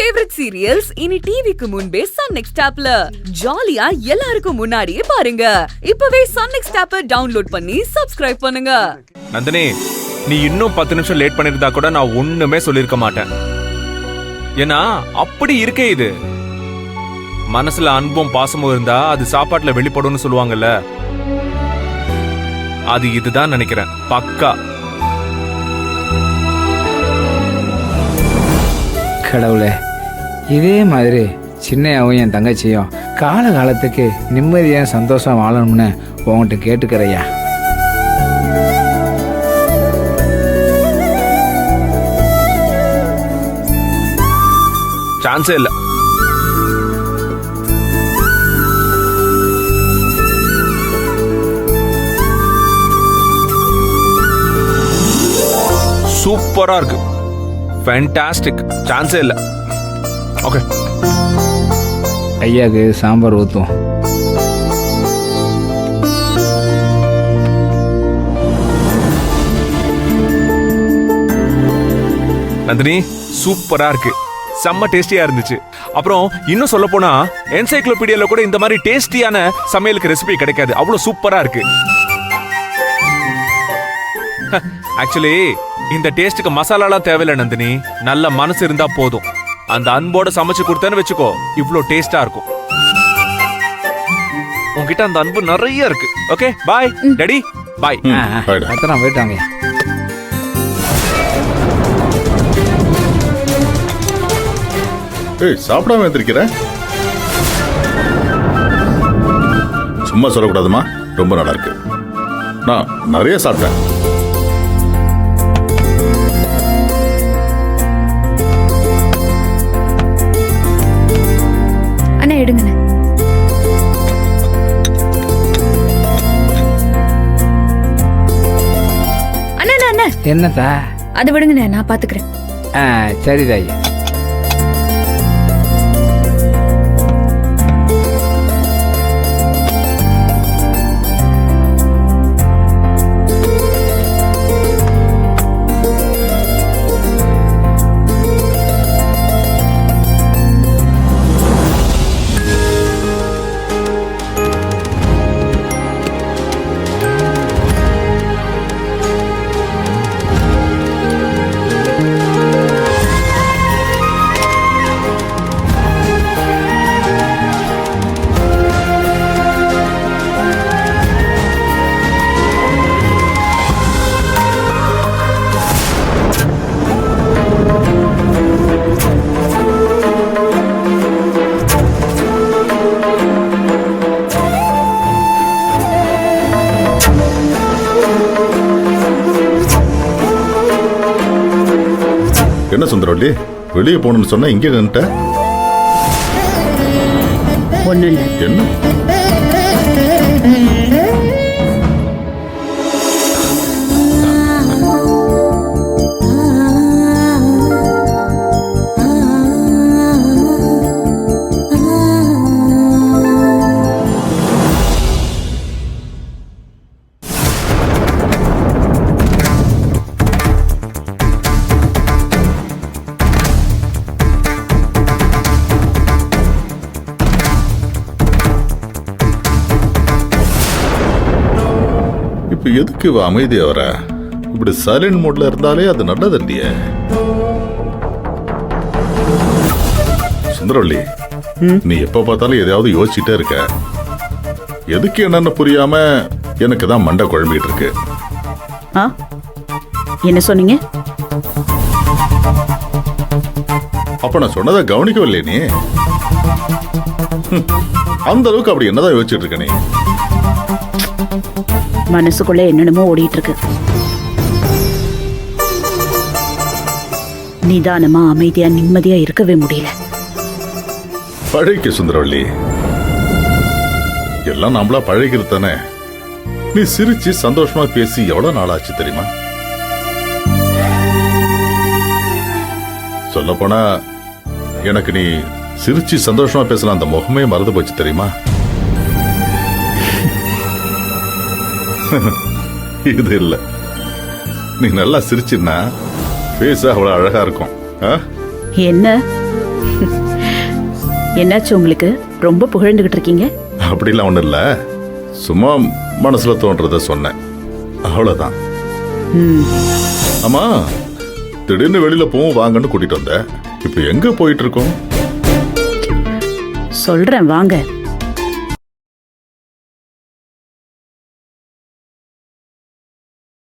Favourite serials இனி டிவிக்கு முன்பே சன் நெக்ஸ்ட் ஆப்ல ஜாலியா எல்லாருக்கும் முன்னாடியே பாருங்க. இப்பவே சன் நெக்ஸ்ட் ஆப்பை டவுன்லோட் பண்ணி சப்ஸ்கிரைப் பண்ணுங்க. நந்தினி, நீ இன்னும் 10 நிமிஷம் லேட் பண்ணிருந்தா கூட நான் ஒண்ணுமே சொல்லிருக்க மாட்டேன். ஏன்னா அப்படி இருக்கே இது. மனசுல அன்பும் பாசமும் இருந்தா அது சாப்பாட்டுல வெளிப்படும்னு சொல்லுவாங்கல்ல, அது இதுதான் நினைக்கிறேன். பக்கா. கடவுளே, இதே மாதிரி சின்னையாவும் என் தங்கச்சியும் காலகாலத்துக்கு நிம்மதியாக சந்தோஷம் வாழணும்னு உங்கள்கிட்ட கேட்டுக்கிறையா. சான்ஸே இல்லை. சூப்பரா இருக்கு. ஃபேண்டாஸ்டிக். சான்ஸே இல்லை. ஓகே, ஐயாவுக்கு சாம்பார் ஊற்றும். நந்தினி, சூப்பரா இருக்கு. செம்ம டேஸ்டியா இருந்துச்சு. அப்புறம் இன்னும் சொல்ல போனா என்சைக்ளோபீடியால கூட இந்த மாதிரி டேஸ்டியான சமையலுக்கு ரெசிபி கிடைக்காது. அவ்வளவு சூப்பரா இருக்கு. ஆக்சுவலி இந்த டேஸ்டுக்கு மசாலாலாம் தேவையில்லை நந்தினி. நல்ல மனசு இருந்தா போதும். அந்த அன்போட சமைச்சு கொடுத்தேன்னு வச்சுக்கோ, இவ்ளோ டேஸ்டா இருக்கும். உன்கிட்ட அந்த அன்பு நிறைய இருக்கு. Okay, bye daddy. பாய். அத்தனை போயிட்டாங்க. ஏய், சாப்பிடாம வந்திருக்கிற? சும்மா சொல்லக்கூடாதுமா, ரொம்ப நல்லா இருக்கு. நான் நிறைய சாப்பிட்டேன். அண்ணா எடுங்கண்ணே. அண்ணா அண்ணா என்னதா? அதை விடுங்கண்ணே, நான் பாத்துக்கிறேன். சரிதா ஐயா. என்ன சுந்தரவள்ளி, வெளியே போகணும்னு சொன்னா இங்கே நின்னுட்ட? ஒண்ணு இல்ல. என்ன? இப்ப எதுக்கு இவ அமைதியா வர? இப்படி சைலண்ட் மோட்ல இருந்தாலே அது நல்லது இல்லையே. சுந்தரவள்ளி, நீ எப்ப பார்த்தாலும் எதையாவது யோசிச்சுட்டே இருக்க. எதுக்கு என்னன்னு புரியாம எனக்கு தான் மண்டை குழம்பிட்டு இருக்கு. என்ன சொன்னீங்க? அப்ப நான் சொன்னதை கவனிக்கவில்லை நீ? அந்த அளவுக்கு அப்படி என்னதான் யோசிச்சுட்டு இருக்க நீ? மனசுக்குள்ள என்னென்னமோ ஓடிட்டு இருக்கு. நிதானமா அமைதியா நிம்மதியா இருக்கவே முடியல. பழகிக்க சுந்தரவள்ளி, எல்லாம் நம்மளா பழகிறது தானே. நீ சிரிச்சு சந்தோஷமா பேசி எவ்வளவு நாள் ஆச்சு தெரியுமா? சொல்ல போனா எனக்கு நீ சிரிச்சு சந்தோஷமா பேசலாம் அந்த முகமே மறந்து போச்சு தெரியுமா? இது இல்ல, நீ நல்லா சிரிச்சுன்னா பேச அவ்வளவு அழகா இருக்கும். என்ன என்னாச்சு உங்களுக்கு? ரொம்ப புகழ்ந்துகிட்டு இருக்கீங்க. அப்படிலாம் ஒண்ணும் இல்ல, சும்மா மனசுல தோன்றத சொன்னேன், அவ்வளவுதான். ம், ஆமா, திடீர்னு வெளியில போவோம் வாங்கன்னு கூட்டிட்டு வந்த. இப்ப எங்க போயிட்டு இருக்கோம்? சொல்றேன் வாங்க.